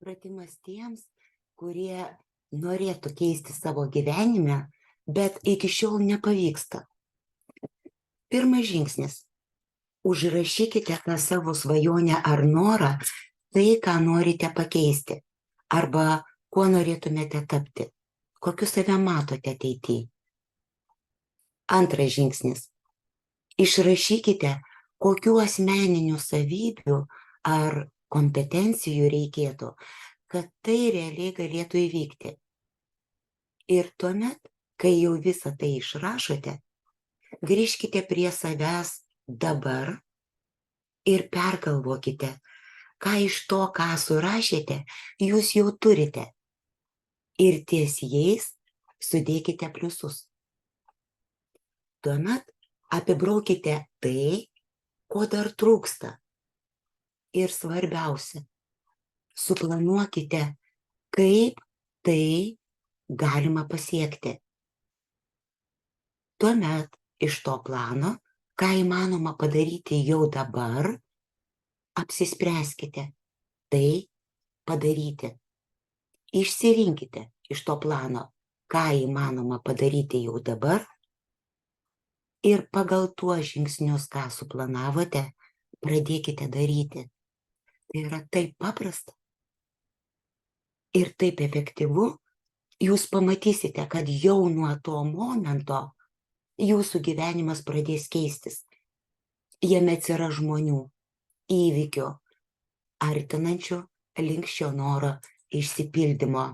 Pratimas tiems, kurie norėtų keisti savo gyvenime, bet iki šiol nepavyksta. Pirmas žingsnis. Užrašykite tą savo svajonę ar norą, tai, ką norite pakeisti, arba kuo norėtumėte tapti, kokiu save matote ateityje. Antras žingsnis. Išrašykite, kokių asmeninių savybių ar kompetencijų reikėtų, kad tai realiai galėtų įvykti. Ir tuomet, kai jau visą tai išrašote, grįžkite prie savęs dabar ir pergalvokite, ką iš to, ką surašėte, jūs jau turite. Ir ties jais sudėkite pliusus. Tuomet apibraukite tai, ko dar trūksta. Ir svarbiausia, suplanuokite, kaip tai galima pasiekti. Tuomet iš to plano, ką įmanoma padaryti jau dabar, apsispręskite tai padaryti. Išsirinkite iš to plano, ką įmanoma padaryti jau dabar ir pagal tuos žingsnius, ką suplanavote, pradėkite daryti. Tai yra taip paprasta ir taip efektyvu, jūs pamatysite, kad jau nuo to momento jūsų gyvenimas pradės keistis. Jame atsiras žmonių, įvykių, artinančių link šio noro išsipildymo.